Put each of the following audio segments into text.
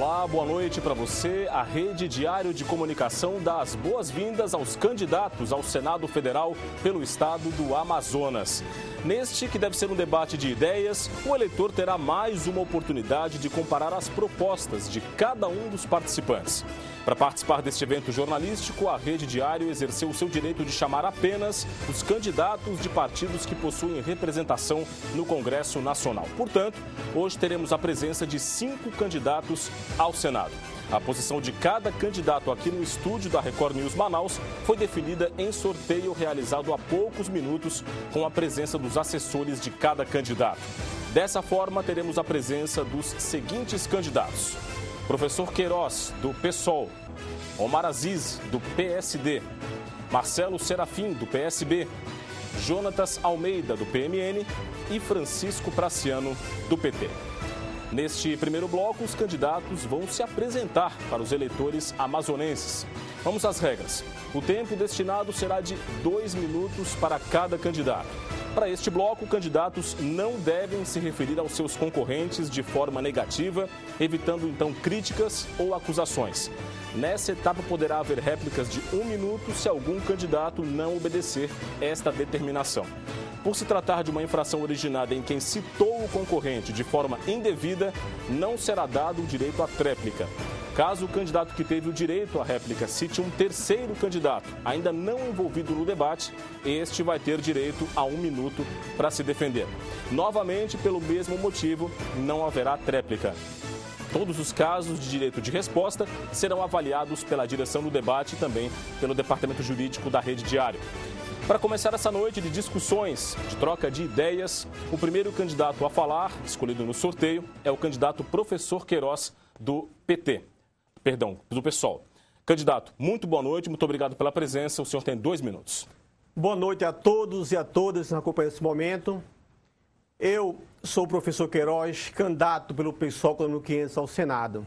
Olá, boa noite para você. A Rede Diário de Comunicação dá as boas-vindas aos candidatos ao Senado Federal pelo estado do Amazonas. Neste, que deve ser um debate de ideias, o eleitor terá mais uma oportunidade de comparar as propostas de cada um dos participantes. Para participar deste evento jornalístico, a Rede Diário exerceu o seu direito de chamar apenas os candidatos de partidos que possuem representação no Congresso Nacional. Portanto, hoje teremos a presença de 5 candidatos ao Senado. A posição de cada candidato aqui no estúdio da Record News Manaus foi definida em sorteio realizado há poucos minutos com a presença dos assessores de cada candidato. Dessa forma, teremos a presença dos seguintes candidatos: Professor Queiroz, do PSOL, Omar Aziz, do PSD, Marcelo Serafim, do PSB, Jonatas Almeida, do PMN e Francisco Praciano, do PT. Neste primeiro bloco, os candidatos vão se apresentar para os eleitores amazonenses. Vamos às regras. O tempo destinado será de 2 minutos para cada candidato. Para este bloco, candidatos não devem se referir aos seus concorrentes de forma negativa, evitando então críticas ou acusações. Nessa etapa poderá haver réplicas de 1 minuto se algum candidato não obedecer esta determinação. Por se tratar de uma infração originada em quem citou o concorrente de forma indevida, não será dado o direito à tréplica. Caso o candidato que teve o direito à réplica cite um terceiro candidato, ainda não envolvido no debate, este vai ter direito a 1 minuto para se defender. Novamente, pelo mesmo motivo, não haverá tréplica. Todos os casos de direito de resposta serão avaliados pela direção do debate e também pelo Departamento Jurídico da Rede Diário. Para começar essa noite de discussões, de troca de ideias, o primeiro candidato a falar, escolhido no sorteio, é o candidato Professor Queiroz, do PSOL. Candidato, muito boa noite, muito obrigado pela presença. O senhor tem 2 minutos. Boa noite a todos e a todas que nos acompanham nesse momento. Eu sou o professor Queiroz, candidato pelo PSOL no 500 ao Senado.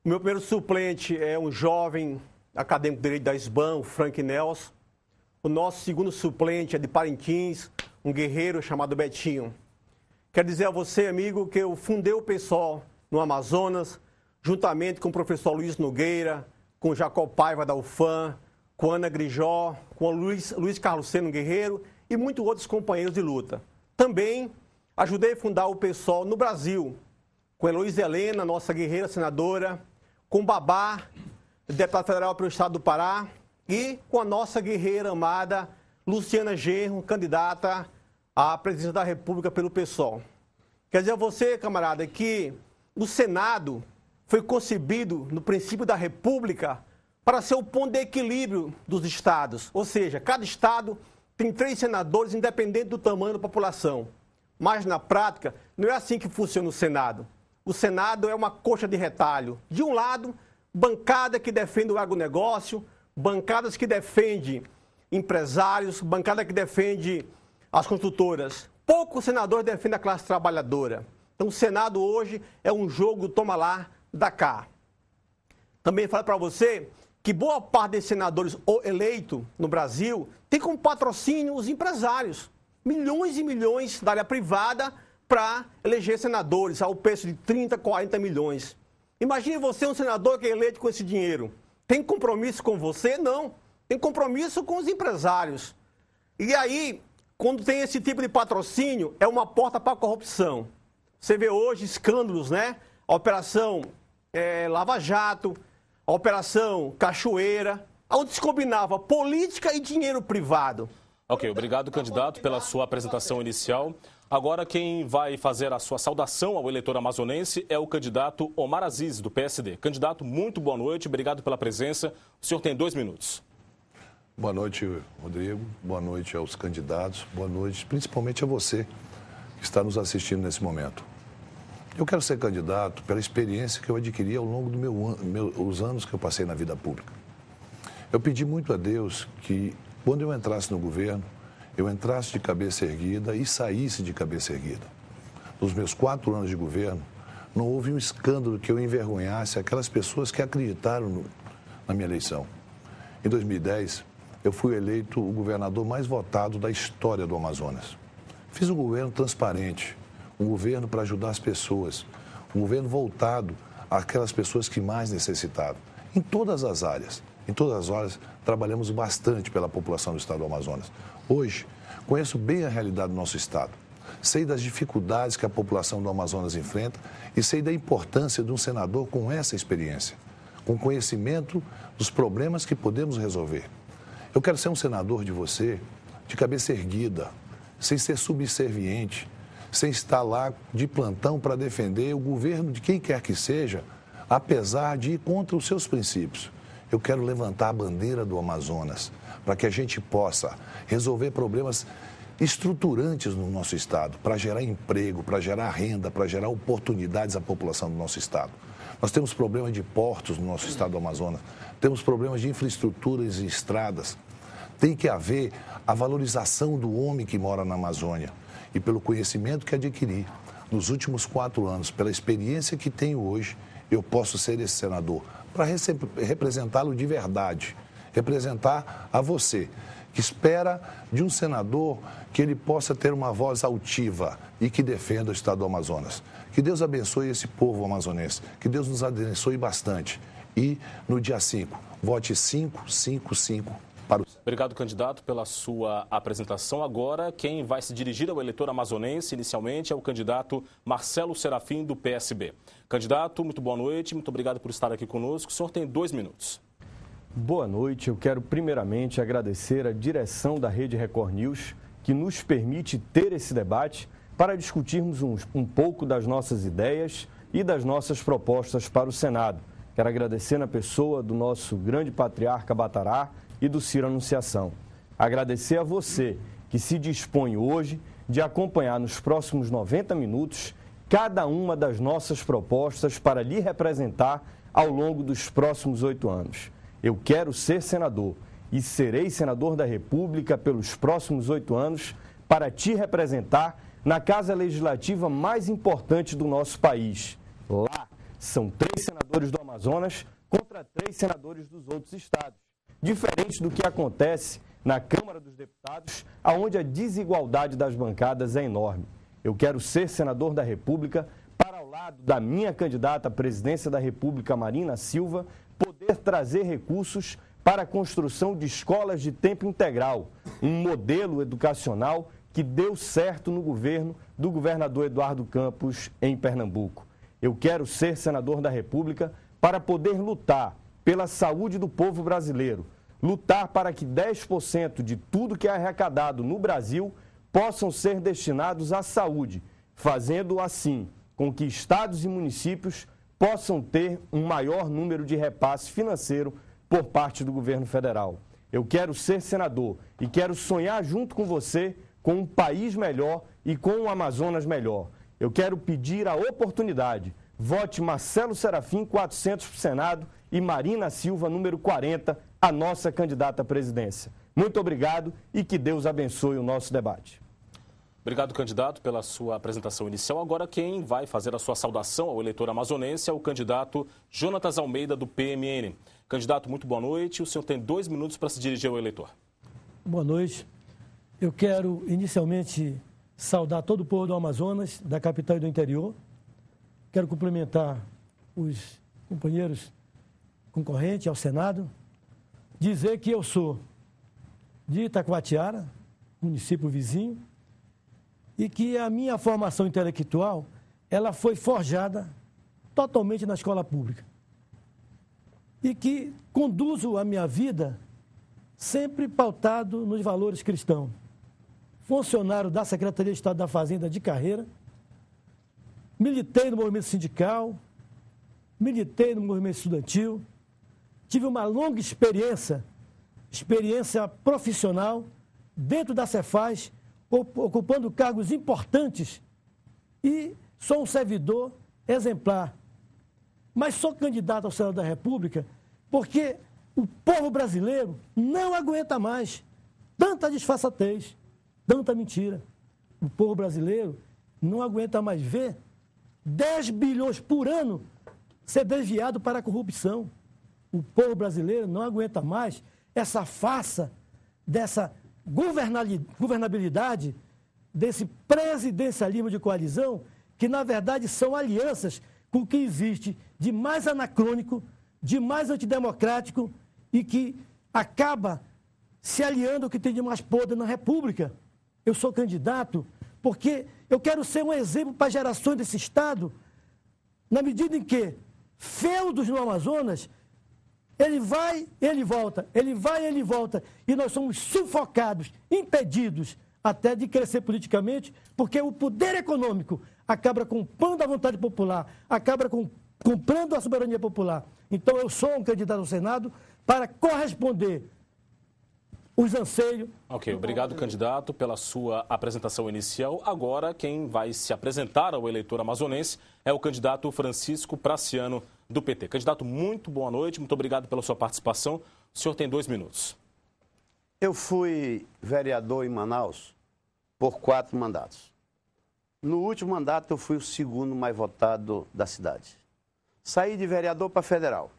O meu primeiro suplente é um jovem acadêmico de direito da SBAN, o Frank Nelson. O nosso segundo suplente é de Parintins, um guerreiro chamado Betinho. Quero dizer a você, amigo, que eu fundei o PSOL no Amazonas, juntamente com o professor Luiz Nogueira, com o Jacob Paiva da UFAM, com Ana Grijó, com o Luiz Carlos Seno Guerreiro e muitos outros companheiros de luta. Também ajudei a fundar o PSOL no Brasil, com a Heloísa Helena, nossa guerreira senadora, com o Babá, deputado federal pelo estado do Pará, e com a nossa guerreira amada Luciana Genro, candidata à presidência da República pelo PSOL. Quer dizer a você, camarada, que o Senado foi concebido no princípio da República para ser o ponto de equilíbrio dos estados. Ou seja, cada estado tem 3 senadores, independente do tamanho da população. Mas, na prática, não é assim que funciona o Senado. O Senado é uma coxa de retalho. De um lado, bancada que defende o agronegócio, bancadas que defendem empresários, bancada que defende as construtoras. Poucos senadores defendem a classe trabalhadora. Então, o Senado hoje é um jogo toma lá, dá cá. Também falo para você que boa parte desses senadores eleitos no Brasil tem como patrocínio os empresários. Milhões e milhões da área privada para eleger senadores ao preço de 30, 40 milhões. Imagine você um senador que é eleito com esse dinheiro. Tem compromisso com você? Não. Tem compromisso com os empresários. E aí, quando tem esse tipo de patrocínio, é uma porta para a corrupção. Você vê hoje escândalos, né? A Operação Lava Jato, a Operação Cachoeira, onde se combinava política e dinheiro privado. Ok, obrigado, candidato, pela sua apresentação inicial. Agora, quem vai fazer a sua saudação ao eleitor amazonense é o candidato Omar Aziz, do PSD. Candidato, muito boa noite, obrigado pela presença. O senhor tem 2 minutos. Boa noite, Rodrigo. Boa noite aos candidatos. Boa noite, principalmente a você que está nos assistindo nesse momento. Eu quero ser candidato pela experiência que eu adquiri ao longo dos anos que eu passei na vida pública. Eu pedi muito a Deus que, quando eu entrasse no governo, eu entrasse de cabeça erguida e saísse de cabeça erguida. Nos meus 4 anos de governo, não houve um escândalo que eu envergonhasse aquelas pessoas que acreditaram na minha eleição. Em 2010, eu fui eleito o governador mais votado da história do Amazonas. Fiz um governo transparente, um governo para ajudar as pessoas, um governo voltado àquelas pessoas que mais necessitavam. Em todas as áreas. Em todas as áreas, trabalhamos bastante pela população do estado do Amazonas. Hoje, conheço bem a realidade do nosso estado. Sei das dificuldades que a população do Amazonas enfrenta e sei da importância de um senador com essa experiência, com conhecimento dos problemas que podemos resolver. Eu quero ser um senador de você, de cabeça erguida, sem ser subserviente, sem estar lá de plantão para defender o governo de quem quer que seja, apesar de ir contra os seus princípios. Eu quero levantar a bandeira do Amazonas para que a gente possa resolver problemas estruturantes no nosso estado, para gerar emprego, para gerar renda, para gerar oportunidades à população do nosso estado. Nós temos problemas de portos no nosso estado do Amazonas, temos problemas de infraestruturas e estradas. Tem que haver a valorização do homem que mora na Amazônia. E pelo conhecimento que adquiri nos últimos 4 anos, pela experiência que tenho hoje, eu posso ser esse senador para representá-lo de verdade, representar a você, que espera de um senador que ele possa ter uma voz altiva e que defenda o estado do Amazonas. Que Deus abençoe esse povo amazonense, que Deus nos abençoe bastante. E no dia 5, vote 555 para o... Obrigado, candidato, pela sua apresentação. Agora, quem vai se dirigir ao eleitor amazonense, inicialmente, é o candidato Marcelo Serafim, do PSB. Candidato, muito boa noite, muito obrigado por estar aqui conosco. O senhor tem 2 minutos. Boa noite. Eu quero primeiramente agradecer a direção da Rede Record News, que nos permite ter esse debate para discutirmos um pouco das nossas ideias e das nossas propostas para o Senado. Quero agradecer na pessoa do nosso grande patriarca Batará e do Ciro Anunciação. Agradecer a você que se dispõe hoje de acompanhar nos próximos 90 minutos cada uma das nossas propostas para lhe representar ao longo dos próximos 8 anos. Eu quero ser senador e serei senador da República pelos próximos 8 anos para te representar na Casa Legislativa mais importante do nosso país. Lá são 3 senadores do Amazonas contra 3 senadores dos outros estados. Diferente do que acontece na Câmara dos Deputados, onde a desigualdade das bancadas é enorme. Eu quero ser senador da República para, ao lado da minha candidata à presidência da República, Marina Silva, poder trazer recursos para a construção de escolas de tempo integral, um modelo educacional que deu certo no governo do governador Eduardo Campos, em Pernambuco. Eu quero ser senador da República para poder lutar pela saúde do povo brasileiro, lutar para que 10% de tudo que é arrecadado no Brasil possam ser destinados à saúde, fazendo assim com que estados e municípios possam ter um maior número de repasse financeiro por parte do governo federal. Eu quero ser senador e quero sonhar junto com você com um país melhor e com um Amazonas melhor. Eu quero pedir a oportunidade. Vote Marcelo Serafim, 400 para o Senado, e Marina Silva, número 40, a nossa candidata à presidência. Muito obrigado e que Deus abençoe o nosso debate. Obrigado, candidato, pela sua apresentação inicial. Agora, quem vai fazer a sua saudação ao eleitor amazonense é o candidato Jonatas Almeida, do PMN. Candidato, muito boa noite. O senhor tem 2 minutos para se dirigir ao eleitor. Boa noite. Eu quero, inicialmente, saudar todo o povo do Amazonas, da capital e do interior. Quero cumprimentar os companheiros concorrentes ao Senado. Dizer que eu sou de Itacoatiara, município vizinho, e que a minha formação intelectual, ela foi forjada totalmente na escola pública. E que conduzo a minha vida sempre pautado nos valores cristãos. Funcionário da Secretaria de Estado da Fazenda de carreira, militei no movimento sindical, militei no movimento estudantil, tive uma longa experiência profissional dentro da Cefaz, ocupando cargos importantes e sou um servidor exemplar. Mas sou candidato ao Senado da República porque o povo brasileiro não aguenta mais tanta disfarçatez, tanta mentira. O povo brasileiro não aguenta mais ver 10 bilhões por ano ser desviado para a corrupção. O povo brasileiro não aguenta mais essa farsa dessa governabilidade, desse presidencialismo de coalizão, que na verdade são alianças com o que existe de mais anacrônico, de mais antidemocrático e que acaba se aliando ao que tem de mais podre na República. Eu sou candidato porque eu quero ser um exemplo para gerações desse Estado, na medida em que feudos no Amazonas, ele vai, ele volta, ele vai, ele volta, e nós somos sufocados, impedidos até de crescer politicamente, porque o poder econômico acaba comprando a vontade popular, acaba comprando a soberania popular. Então eu sou um candidato ao Senado para corresponder os anseios. Ok, obrigado, candidato, pela sua apresentação inicial. Agora, quem vai se apresentar ao eleitor amazonense é o candidato Francisco Praciano, do PT. Candidato, muito boa noite, muito obrigado pela sua participação. O senhor tem 2 minutos. Eu fui vereador em Manaus por 4 mandatos. No último mandato, eu fui o segundo mais votado da cidade. Saí de vereador para federal.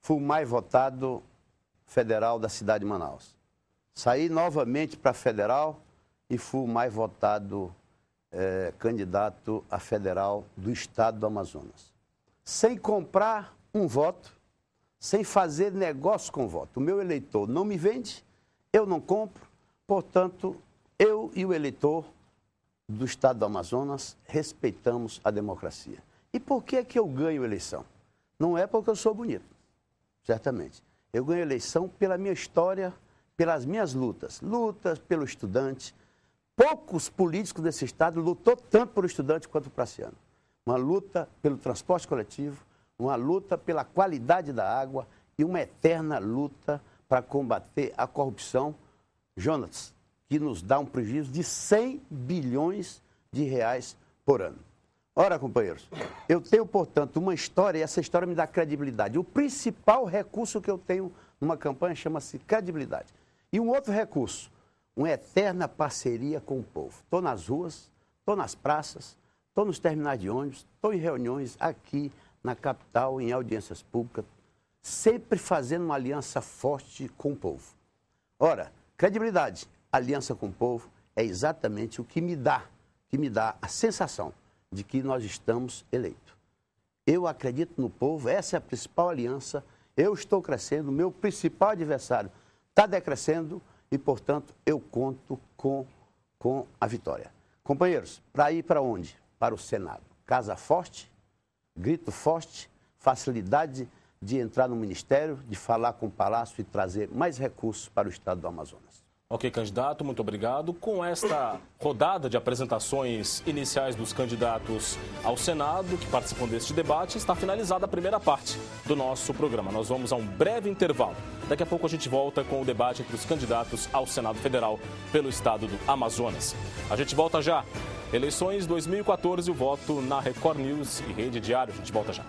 Fui o mais votado federal da cidade de Manaus. Saí novamente para federal e fui o mais votado candidato a federal do estado do Amazonas. Sem comprar um voto, sem fazer negócio com voto. O meu eleitor não me vende, eu não compro, portanto, eu e o eleitor do estado do Amazonas respeitamos a democracia. E por que é que eu ganho eleição? Não é porque eu sou bonito, certamente. Eu ganho eleição pela minha história, pelas minhas lutas. Lutas pelo estudante. Poucos políticos desse estado lutou tanto pelo estudante quanto o Praciano. Uma luta pelo transporte coletivo, uma luta pela qualidade da água e uma eterna luta para combater a corrupção, Jonas, que nos dá um prejuízo de 100 bilhões de reais por ano. Ora, companheiros, eu tenho, portanto, uma história e essa história me dá credibilidade. O principal recurso que eu tenho numa campanha chama-se credibilidade. E um outro recurso, uma eterna parceria com o povo. Estou nas ruas, estou nas praças, estou nos terminais de ônibus, estou em reuniões aqui na capital, em audiências públicas, sempre fazendo uma aliança forte com o povo. Ora, credibilidade, aliança com o povo é exatamente o que me dá a sensação de que nós estamos eleitos. Eu acredito no povo, essa é a principal aliança, eu estou crescendo, o meu principal adversário está decrescendo e, portanto, eu conto com a vitória. Companheiros, para ir para onde? Para o Senado. Casa forte, grito forte, facilidade de entrar no Ministério, de falar com o Palácio e trazer mais recursos para o estado do Amazonas. Ok, candidato, muito obrigado. Com esta rodada de apresentações iniciais dos candidatos ao Senado que participam deste debate, está finalizada a primeira parte do nosso programa. Nós vamos a um breve intervalo. Daqui a pouco a gente volta com o debate entre os candidatos ao Senado Federal pelo estado do Amazonas. A gente volta já. Eleições 2014, o voto na Record News e Rede Diário. A gente volta já.